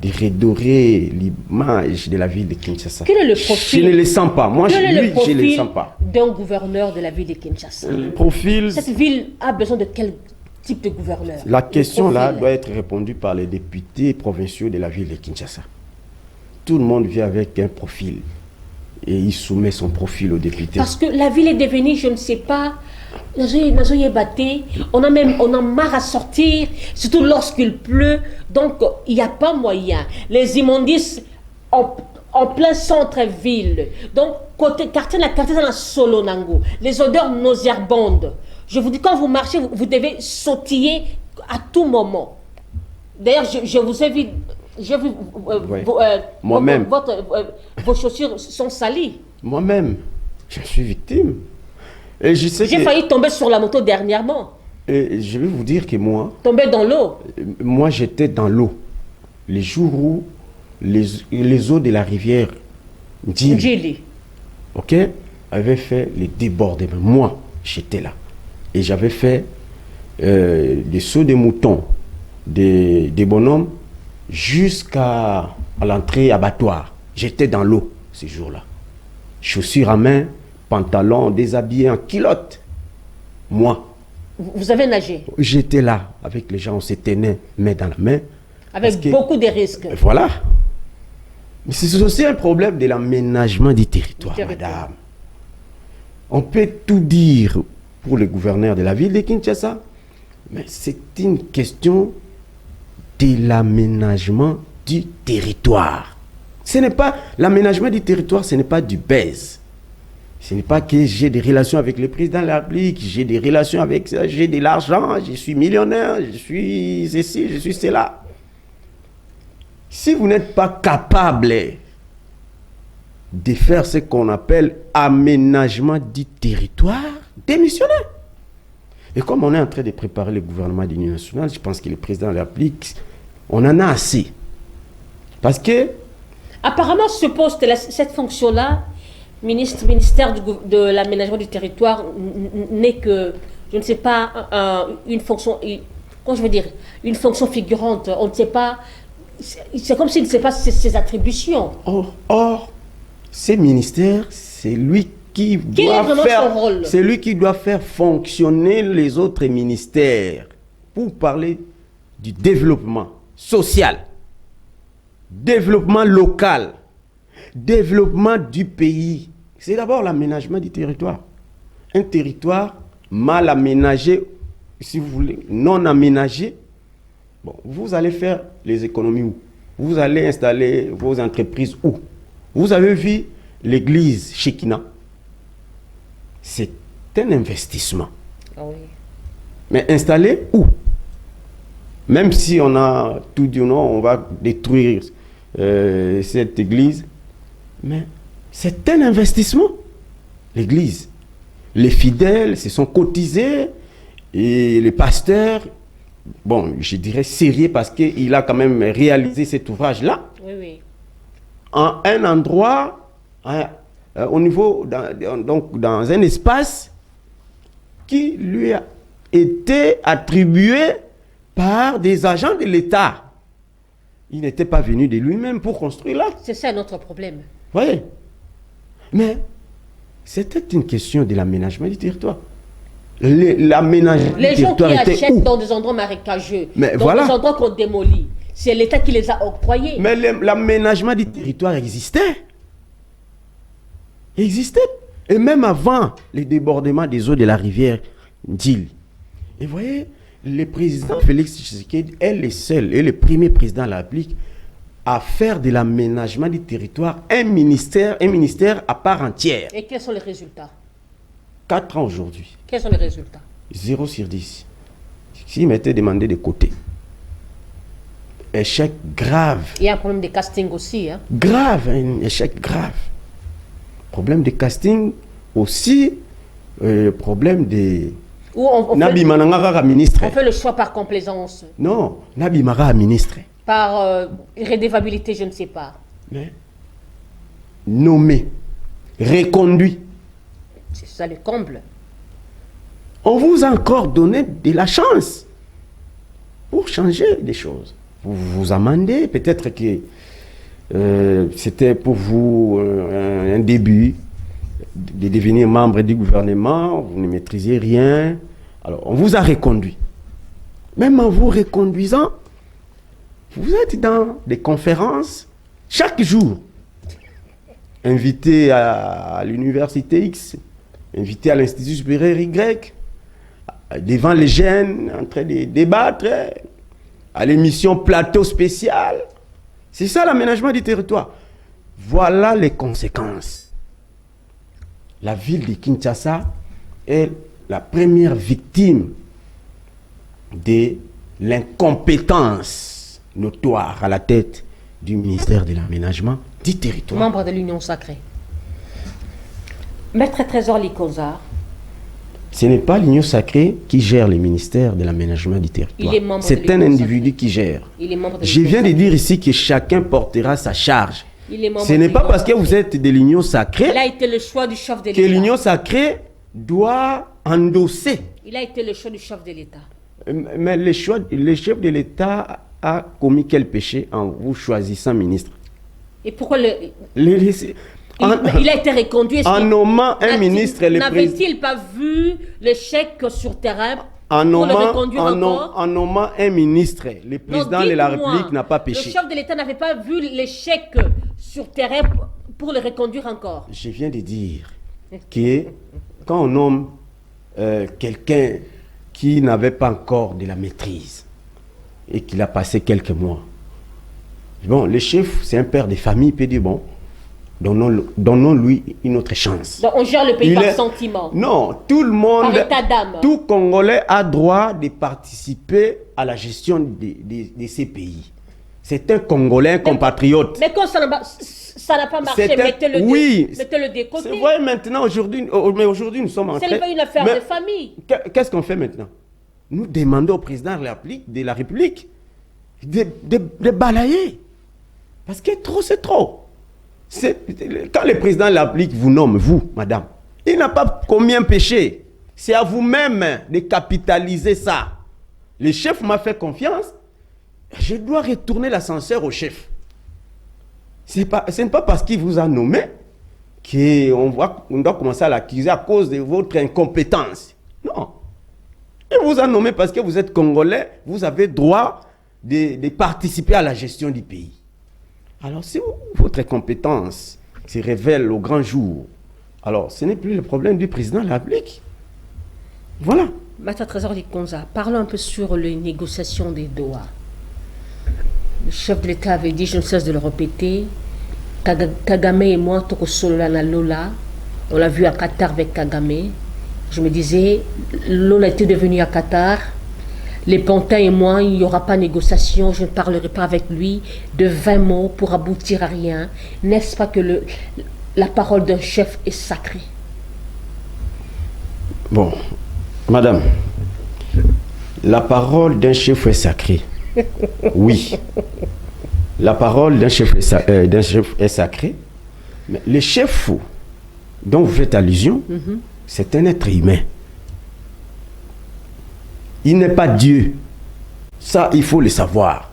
de redorer l'image de la ville de Kinshasa. Quel est le profil? Je ne le sens pas. Moi, je ne le sens pas. D'un gouverneur de la ville de Kinshasa. Le profil... Cette ville a besoin de quel type de gouverneur? La question là doit être répondue par les députés provinciaux de la ville de Kinshasa. Tout le monde vient avec un profil et il soumet son profil aux députés. Parce que la ville est devenue, je ne sais pas, on a marre à sortir, surtout lorsqu'il pleut, donc il n'y a pas moyen. Les immondices en plein centre-ville, donc quartier dans la Solonango, les odeurs nauséabondes. Je vous dis, quand vous marchez, vous devez sautiller à tout moment. D'ailleurs, je vous ai vu, moi-même. Vos chaussures sont salies. Moi-même, je suis victime. Et je sais J'ai failli tomber sur la moto dernièrement. Et je vais vous dire que moi... Tomber dans l'eau. Moi, j'étais dans l'eau. Les jours où les eaux de la rivière Djili, ok, avaient fait les débordements. Moi, j'étais là. Et j'avais fait des sauts de moutons, des bonhommes, jusqu'à l'entrée abattoir. J'étais dans l'eau ces jours-là. Chaussures à main, pantalon déshabillé en culotte. Moi. Vous avez nagé? J'étais là avec les gens, on se tenait main dans la main. Avec beaucoup de risques. Voilà. Mais c'est aussi un problème de l'aménagement du territoire, madame. On peut tout dire pour le gouverneur de la ville de Kinshasa, mais c'est une question de l'aménagement du territoire. Ce n'est pas l'aménagement du territoire, ce n'est pas du baise. Ce n'est pas que j'ai des relations avec le président de la République, j'ai des relations avec ça, j'ai de l'argent, je suis millionnaire, je suis ceci, je suis cela. Si vous n'êtes pas capable de faire ce qu'on appelle aménagement du territoire, démissionnez. Et comme on est en train de préparer le gouvernement de l'Union nationale, je pense que le président de la République, on en a assez. Parce que... Apparemment, ce poste, cette fonction-là, ministère de l'aménagement du territoire, n'est que, je ne sais pas, une fonction, comment je veux dire, une fonction figurante. On ne sait pas, c'est comme s'il ne sait pas ses attributions. Or, ces ministères, c'est lui qui Quel est doit vraiment faire, son rôle? c'est lui qui doit faire fonctionner les autres ministères pour parler du développement social, développement local, développement du pays. C'est d'abord l'aménagement du territoire. Un territoire mal aménagé, si vous voulez, non aménagé, bon, vous allez faire les économies où? Vous allez installer vos entreprises où? Vous avez vu l'église Shekinah? C'est un investissement. Ah oui. Mais installé où? Même si on a tout dit non, on va détruire cette église. Mais c'est un investissement. L'église. Les fidèles se sont cotisés et les pasteurs, bon, je dirais sérieux parce qu'il a quand même réalisé cet ouvrage-là. Oui, oui. En un endroit, au niveau, donc dans un espace qui lui a été attribué par des agents de l'État. Il n'était pas venu de lui-même pour construire là. C'est ça notre problème. Vous voyez? Mais c'était une question de l'aménagement du territoire. L'aménagement du Les gens qui territoire était achètent où? dans des endroits marécageux, Mais dans voilà. des endroits qu'on démolit, c'est l'État qui les a octroyés. Mais l'aménagement du territoire existait. Existait. Et même avant les débordements des eaux de la rivière Dil. Et vous voyez, le président Félix Tshisekedi est le seul et le premier président de la République à faire de l'aménagement du territoire un ministère à part entière. Et quels sont les résultats? 4 ans aujourd'hui. Quels sont les résultats? 0 sur 10. S'il m'était demandé de côté. Échec grave. Il y a un problème de casting aussi. Hein? Grave, un échec grave. Problème de casting aussi, problème de... Où on Nabi Manangara ministre. fait le choix par complaisance, Non, Nabi Mara ministre. par irrédévabilité, je ne sais pas. Mais nommé, reconduit. C'est ça le comble. On vous a encore donné de la chance pour changer des choses. Vous vous amendez, peut-être que c'était pour vous un début de devenir membre du gouvernement, vous ne maîtrisiez rien. Alors, on vous a reconduit. Même en vous reconduisant, vous êtes dans des conférences chaque jour. Invité à l'université X, invité à l'Institut supérieur Y, devant les jeunes, en train de débattre, à l'émission Plateau spécial. C'est ça l'aménagement du territoire. Voilà les conséquences. La ville de Kinshasa est la première victime de l'incompétence notoire à la tête du ministère de l'aménagement du territoire. Membre de l'Union sacrée. Maître Trésor Likonza. Ce n'est pas l'Union sacrée qui gère le ministère de l'aménagement du territoire. Il est membre de C'est un l'Union individu sacrée. qui gère. Il est membre de Je l'Union viens de sacrée. dire ici que chacun portera sa charge. Il est membre Ce de n'est pas l'Union parce que sacrée. vous êtes de l'Union sacrée Il a été le choix du chef de que l'État. l'Union sacrée doit endosser. Il a été le choix du chef de l'État. Mais le chef de l'État a commis quel péché en vous choisissant ministre? Et pourquoi Il il a été reconduit? Est-ce en qu'il- nommant un n'a-t-il- ministre, le président. N'avait-il pas vu le chèque sur terrain En pour le nommant, reconduire encore? en nommant un ministre, le président Non, de la dites-moi, République n'a pas Le péché. chef de l'État n'avait pas vu les chèques sur terrain pour le reconduire encore. Je viens de dire que quand on nomme quelqu'un qui n'avait pas encore de la maîtrise et qu'il a passé quelques mois, bon, le chef, c'est un père de famille, il peut dire, bon, donnons-lui une autre chance. Donc on gère le pays Il par est- sentiment. Non, tout le monde, Par état d'âme. tout Congolais a droit de participer à la gestion de ces pays. C'est un Congolais, un compatriote. Mais quand ça n'a pas marché, C'est un- mettez-le oui, de côté. C'est vrai maintenant, aujourd'hui, mais aujourd'hui nous sommes en Ce train... n'est pas une affaire Mais de famille. Qu'est-ce qu'on fait maintenant? Nous demandons au président de la République de balayer. Parce que trop, c'est trop. Quand le président de la République vous nomme, vous, madame, il n'a pas commis un péché. C'est à vous-même de capitaliser ça. Le chef m'a fait confiance. Je dois retourner l'ascenseur au chef. Ce n'est pas parce qu'il vous a nommé qu'on doit commencer à l'accuser à cause de votre incompétence. Non. Il vous a nommé parce que vous êtes Congolais, vous avez droit de participer à la gestion du pays. Alors, si votre compétence se révèle au grand jour, alors ce n'est plus le problème du président de la République. Voilà. Maître Trésor Likonza, parlons un peu sur les négociations des Doha. Le chef de l'État avait dit, je ne cesse de le répéter, Kagame et moi, Toko Solola Lola, on l'a vu à Qatar avec Kagame. Je me disais, Lola était devenu à Qatar. Les Pantins et moi, il n'y aura pas de négociation, je ne parlerai pas avec lui de 20 mots pour aboutir à rien. N'est-ce pas que la parole d'un chef est sacrée? Bon, madame, la parole d'un chef est sacrée. Oui. La parole d'un chef est sacrée. Mais le chef dont vous faites allusion, c'est un être humain. Il n'est pas Dieu. Ça, il faut le savoir.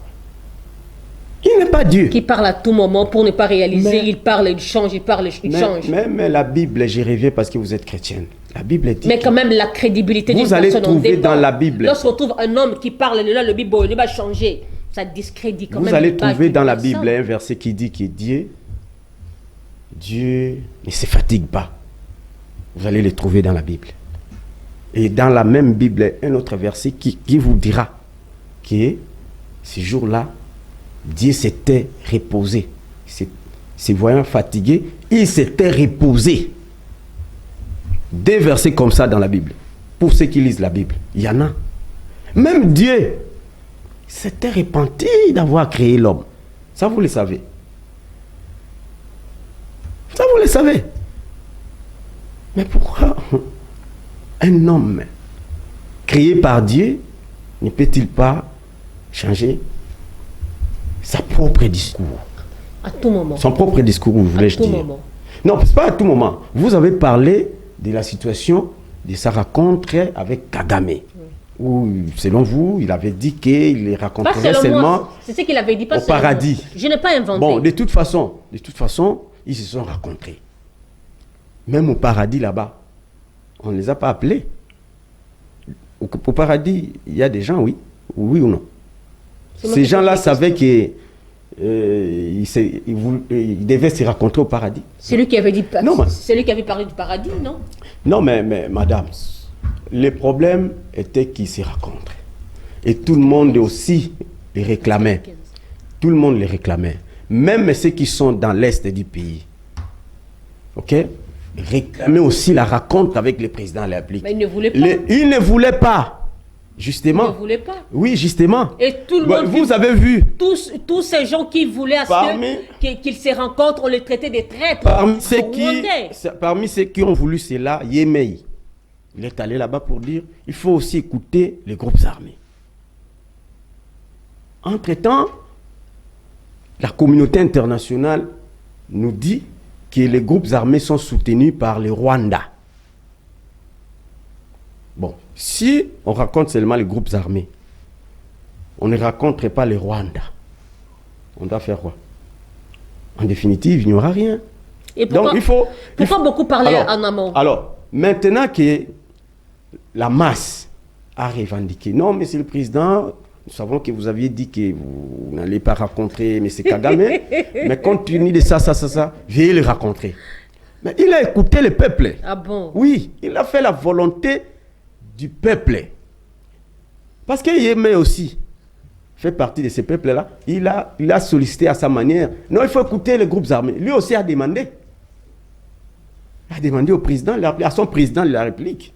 Il n'est pas Dieu. Qui parle à tout moment pour ne pas réaliser, il parle, il change, il parle, il change. Mais la Bible, j'y reviens parce que vous êtes chrétienne. La Bible dit. Mais quand même, la crédibilité d'une personne. Vous allez trouver dans la Bible. Lorsqu'on trouve un homme qui parle, le Bible, il va changer. Ça discrédite quand même. Vous allez trouver dans la Bible un verset qui dit que Dieu ne se fatigue pas. Vous allez le trouver dans la Bible. Et dans la même Bible, un autre verset qui vous dira que ce jour-là, Dieu s'était reposé. Se voyant fatigué, il s'était reposé. Des versets comme ça dans la Bible. Pour ceux qui lisent la Bible, il y en a. Même Dieu s'était repenti d'avoir créé l'homme. Ça, vous le savez. Ça, vous le savez. Mais pourquoi un homme créé par Dieu ne peut-il pas changer sa propre discours? À tout moment. Son propre discours, voulais-je dire. À tout moment. Non, c'est pas à tout moment. Vous avez parlé de la situation de sa rencontre avec Kagame. Oui. Où, selon vous, il avait dit qu'il les rencontrerait seulement c'est ce qu'il avait dit, pas au paradis. Moi. Je n'ai pas inventé. Bon, de toute façon, ils se sont rencontrés. Même au paradis là-bas, on ne les a pas appelés. Au paradis, il y a des gens, oui ou non. Ces gens-là savaient qu'ils devaient se rencontrer au paradis. C'est lui qui avait dit. Non, c'est lui qui avait parlé du paradis, non? Non, mais madame, le problème était qu'ils se rencontrent. Et tout le monde aussi les réclamait. Tout le monde les réclamait. Même ceux qui sont dans l'est du pays. Ok? Réclamaient aussi la rencontre avec le président de la République. Mais il ne voulait pas. Il ne voulait pas. Justement. Il ne voulait pas. Oui, justement. Et tout le monde. Vous avez vu. Tous ces gens qui voulaient qu'ils se rencontrent, on les traitait des traîtres. Parmi ceux qui ont voulu cela, Yemei. Il est allé là-bas pour dire il faut aussi écouter les groupes armés. Entre-temps, la communauté internationale nous dit que les groupes armés sont soutenus par le Rwanda. Bon, si on raconte seulement les groupes armés, on ne raconterait pas le Rwanda. On doit faire quoi? En définitive, il n'y aura rien. Et pourquoi, donc, pourquoi beaucoup parler en amont? Alors, maintenant que la masse a revendiqué, non, monsieur le président, nous savons que vous aviez dit que vous n'allez pas rencontrer M. Kagame, mais compte tenu de ça, veuillez le rencontrer. Mais il a écouté le peuple. Ah bon? Oui, il a fait la volonté du peuple. Parce que Yémé aussi fait partie de ce peuple-là. Il a sollicité à sa manière. Non, il faut écouter les groupes armés. Lui aussi a demandé. Il a demandé au président, à son président de la République.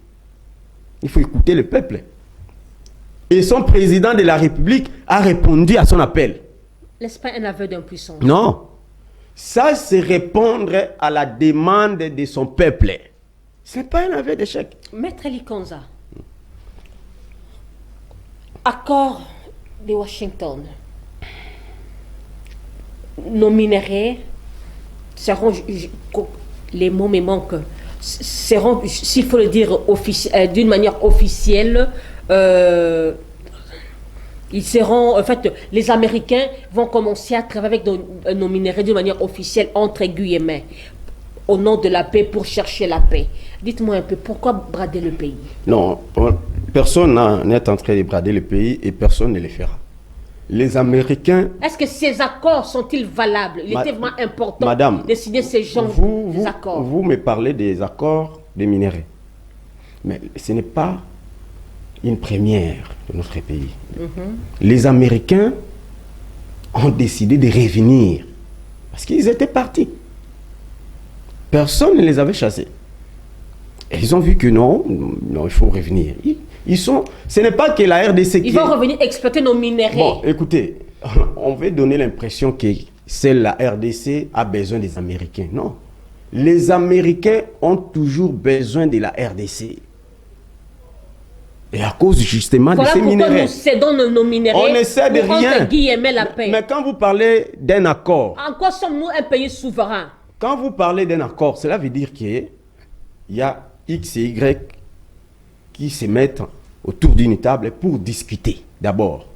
Il faut écouter le peuple. Et son président de la République a répondu à son appel. N'est-ce pas un aveu d'impuissance? Non. Ça, c'est répondre à la demande de son peuple. Ce n'est pas un aveu d'échec. Maître Likonza, accord de Washington. Nos minéraux seront, les mots me manquent, seront, s'il faut le dire d'une manière officielle, ils seront, en fait, les Américains vont commencer à travailler avec nos minéraux d'une manière officielle, entre guillemets. au nom de la paix pour chercher la paix. Dites-moi un peu, pourquoi brader le pays? Non, personne n'est en train de brader le pays et personne ne le fera. Les Américains... Est-ce que ces accords sont-ils valables? Il était vraiment important de signer ces genres d'accords. Vous me parlez des accords des minéraux. Mais ce n'est pas une première de notre pays. Les Américains ont décidé de revenir parce qu'ils étaient partis. Personne ne les avait chassés. Et ils ont vu que non, il faut revenir. Ce n'est pas que la RDC... Ils vont revenir exploiter nos minéraux. Bon, écoutez, on veut donner l'impression que la RDC a besoin des Américains. Non. Les Américains ont toujours besoin de la RDC. Et à cause justement de ces minéraux. Nous cédons nos minéraux. On ne cède rien. La paix. Mais quand vous parlez d'un accord... En quoi sommes-nous un pays souverain? Quand vous parlez d'un accord, cela veut dire qu'il y a X et Y qui se mettent autour d'une table pour discuter d'abord.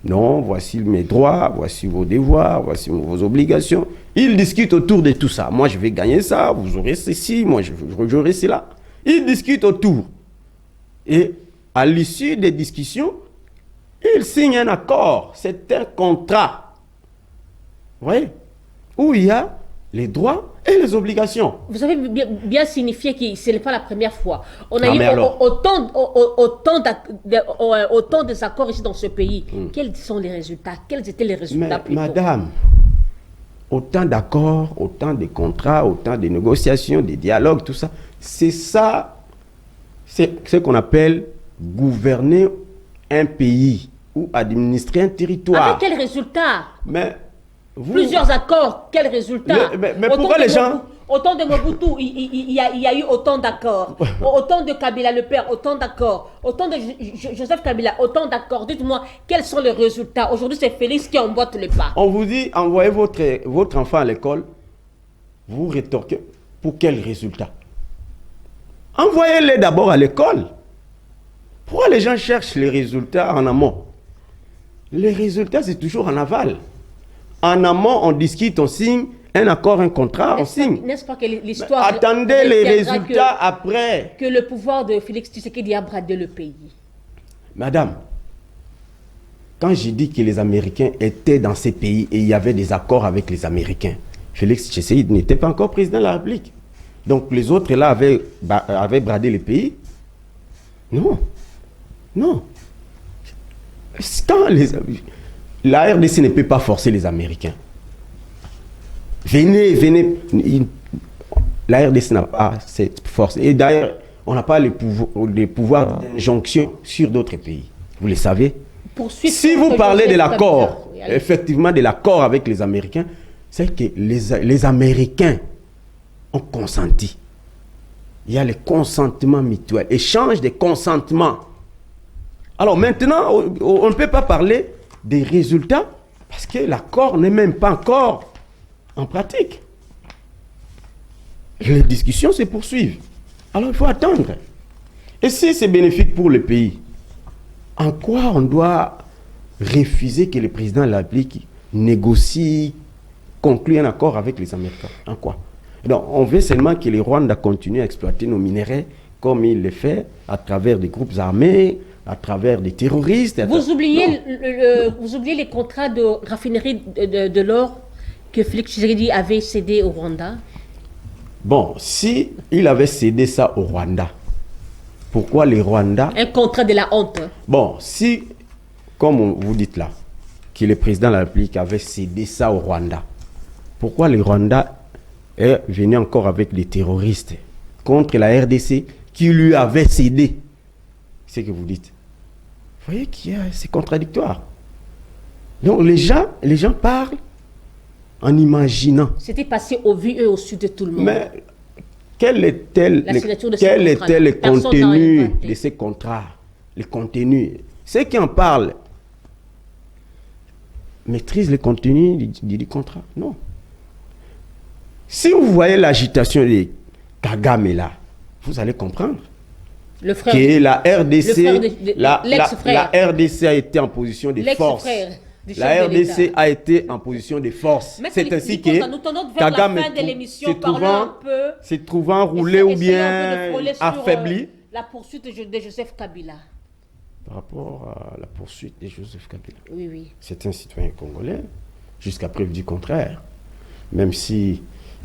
Non, voici mes droits, voici vos devoirs, voici vos obligations. Ils discutent autour de tout ça. Moi, je vais gagner ça, vous aurez ceci, moi, j'aurai cela. Ils discutent autour. Et à l'issue des discussions, ils signent un accord. C'est un contrat. Vous voyez? Où il y a les droits et les obligations. Vous avez bien signifié que ce n'est pas la première fois. On a eu autant des accords ici dans ce pays. Quels sont les résultats? Quels étaient les résultats plutôt? Madame, autant d'accords, autant de contrats, autant de négociations, de dialogues, tout ça, c'est ça, c'est ce qu'on appelle gouverner un pays ou administrer un territoire. Avec quel résultat? Plusieurs accords, quel résultat? Mais pourquoi les gens... Autant de Mobutu, il y a eu autant d'accords. Autant de Kabila le père, autant d'accords. Autant de Joseph Kabila, autant d'accords. Dites-moi, quels sont les résultats? Aujourd'hui, c'est Félix qui emboîte le pas. On vous dit, envoyez votre enfant à l'école. Vous rétorquez, pour quel résultat? Envoyez-les d'abord à l'école. Pourquoi les gens cherchent les résultats en amont? Les résultats, c'est toujours en aval. En amont, on discute, on signe un accord, un contrat, on signe. N'est-ce pas que l'histoire... Attendez les résultats après. Que le pouvoir de Félix Tshisekedi a bradé le pays. Madame, quand j'ai dit que les Américains étaient dans ces pays et il y avait des accords avec les Américains, Félix Tshisekedi n'était pas encore président de la République. Donc les autres là avaient bradé le pays. Non. Non. Quand la RDC ne peut pas forcer les Américains. Venez. La RDC n'a pas cette force. Et d'ailleurs, on n'a pas les pouvoirs d'injonction sur d'autres pays. Vous le savez. Si vous parlez de l'accord, effectivement de l'accord avec les Américains, c'est que les Américains ont consenti. Il y a le consentement mutuel, échange de consentement. Alors maintenant, on ne peut pas parler des résultats parce que l'accord n'est même pas encore en pratique. Les discussions se poursuivent. Alors il faut attendre. Et si c'est bénéfique pour le pays, en quoi on doit refuser que le président de la République négocie, conclue un accord avec les Américains? En quoi? Donc on veut seulement que les Rwandais continuent à exploiter nos minéraux comme il le fait à travers des groupes armés, à travers des terroristes. Vous oubliez les contrats de raffinerie de l'or que Félix Tshisekedi avait cédé au Rwanda? Bon, si il avait cédé ça au Rwanda, pourquoi les Rwandais... Un contrat de la honte. Bon, si, comme vous dites là, que le président de la République avait cédé ça au Rwanda, pourquoi les Rwandais est venu encore avec des terroristes contre la RDC qui lui avait cédé ce que vous dites? Vous voyez c'est contradictoire. Donc les gens parlent en imaginant. C'était passé au vu et au su de tout le monde. Mais quel était le contenu de ces contrats? Le contenu. Ceux qui en parlent maîtrisent le contenu du contrat? Non. Si vous voyez l'agitation de Kagame là, vous allez comprendre que la RDC, la RDC a été en position de force. Du La chef de RDC l'État. a été en position de force. Maître C'est ainsi Likonza, que nous tendons vers la fin de l'émission, parlons un peu. se trouvant roulé ou Essayons un bien peu de frôler sur, affaibli la poursuite de Joseph Kabila. par rapport à la poursuite de Joseph Kabila. Oui, oui. C'est un citoyen congolais, jusqu'à preuve du contraire. Même si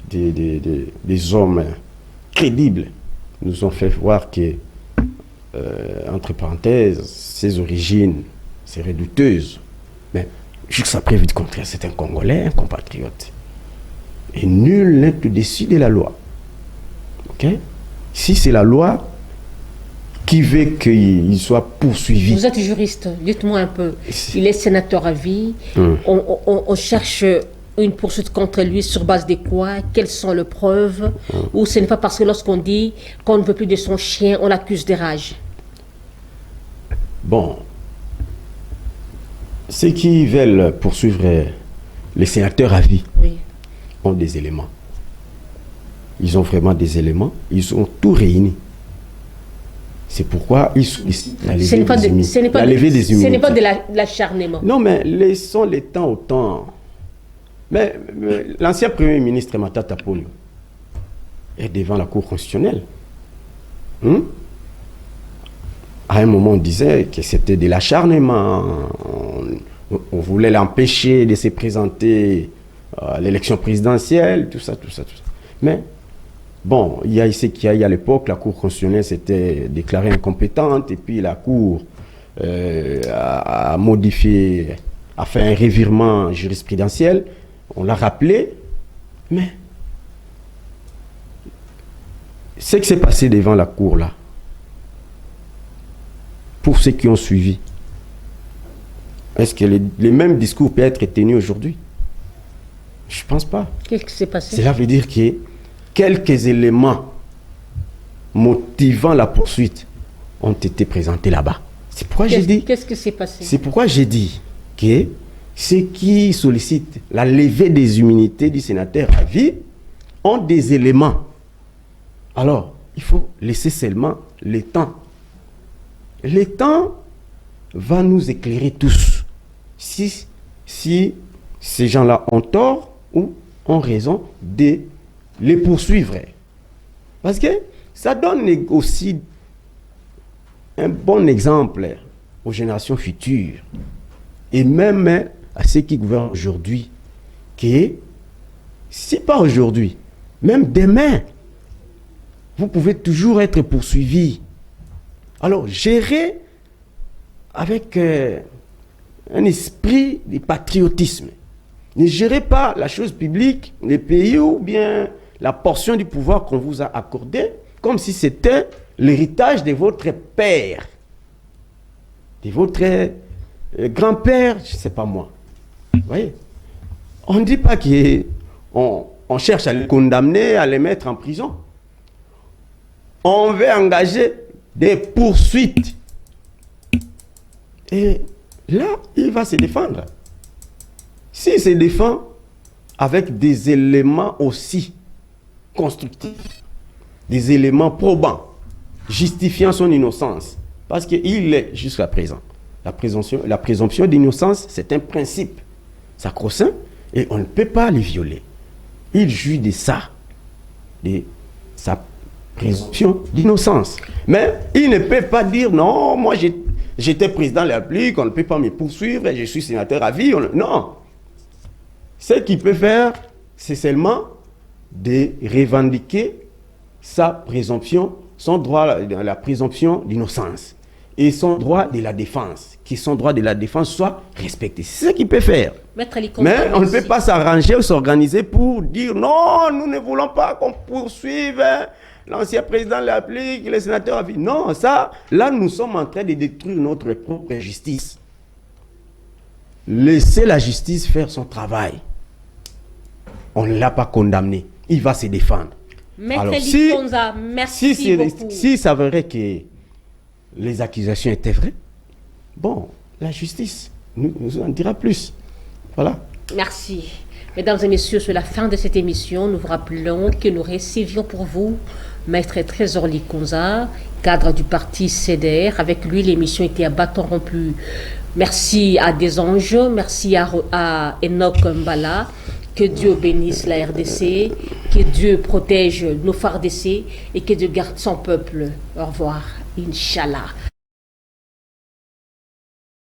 des hommes crédibles nous ont fait voir que, entre parenthèses, ses origines seraient douteuses. Mais jusqu'à preuve du contraire, c'est un Congolais, un compatriote. Et nul n'est au-dessus de la loi. Ok? Si c'est la loi qui veut qu'il soit poursuivi. Vous êtes juriste, dites-moi un peu. Il est sénateur à vie. On cherche une poursuite contre lui sur base de quoi? Quelles sont les preuves? Ou ce n'est pas parce que lorsqu'on dit qu'on ne veut plus de son chien, on l'accuse de rage? Bon. Ceux qui veulent poursuivre les sénateurs à vie Oui. ont des éléments. Ils ont vraiment des éléments. Ils ont tout réuni. C'est pourquoi ils sollicitent la levée des immunités. Ce n'est pas de l'acharnement. Non, mais laissons les temps au temps. Mais l'ancien Premier ministre Matata Ponyo est devant la Cour constitutionnelle. À un moment, on disait que c'était de l'acharnement. On voulait l'empêcher de se présenter à l'élection présidentielle, tout ça. Mais, bon, il y a ici qu'il y a à l'époque, la Cour constitutionnelle s'était déclarée incompétente, et puis la Cour a modifié, a fait un revirement jurisprudentiel. On l'a rappelé, mais ce qui s'est passé devant la Cour là, pour ceux qui ont suivi, est-ce que les mêmes discours peuvent être tenus aujourd'hui? Je ne pense pas. Qu'est-ce qui s'est passé? Cela veut dire que quelques éléments motivant la poursuite ont été présentés là-bas. C'est pourquoi j'ai dit... Qu'est-ce qui s'est passé? C'est pourquoi j'ai dit que ceux qui sollicitent la levée des immunités du sénateur à vie ont des éléments. Alors, il faut laisser seulement le temps. Le temps va nous éclairer tous. Si ces gens-là ont tort ou ont raison de les poursuivre. Parce que ça donne aussi un bon exemple aux générations futures et même à ceux qui gouvernent aujourd'hui, que si pas aujourd'hui, même demain, vous pouvez toujours être poursuivi. Alors, gérez avec un esprit de patriotisme. Ne gérez pas la chose publique, les pays ou bien la portion du pouvoir qu'on vous a accordé comme si c'était l'héritage de votre père, de votre grand-père, je ne sais pas moi. Vous voyez? On ne dit pas qu'on cherche à les condamner, à les mettre en prison. On veut engager des poursuites. Et là, il va se défendre. S'il se défend avec des éléments aussi constructifs, des éléments probants, justifiant son innocence, parce qu'il est jusqu'à présent. La présomption d'innocence, c'est un principe sacro-saint et on ne peut pas le violer. Il jouit de ça, de sa présomption d'innocence. Mais il ne peut pas dire non, moi j'étais président de la République, on ne peut pas me poursuivre, je suis sénateur à vie. Non. Ce qu'il peut faire, c'est seulement de revendiquer sa présomption, son droit à la présomption d'innocence et son droit de la défense, que son droit de la défense soit respecté. C'est ce qu'il peut faire. Mais on ne peut pas s'arranger ou s'organiser pour dire non, nous ne voulons pas qu'on poursuive l'ancien président de la République, les sénateurs à vie. Non, ça, là, nous sommes en train de détruire notre propre justice. Laissez la justice faire son travail. On ne l'a pas condamné. Il va se défendre. Maître Likonza, merci beaucoup. Si ça s'avérait que les accusations étaient vraies, bon, la justice nous en dira plus. Voilà. Merci. Mesdames et messieurs, c'est la fin de cette émission. Nous vous rappelons que nous recevions pour vous Maître Trésor Likonza, cadre du parti CDR. Avec lui, l'émission était à bâton rompu Merci à des anges, merci à Enoch Mbala. Que Dieu bénisse la RDC, que Dieu protège nos FARDC et que Dieu garde son peuple. Au revoir, Inch'Allah.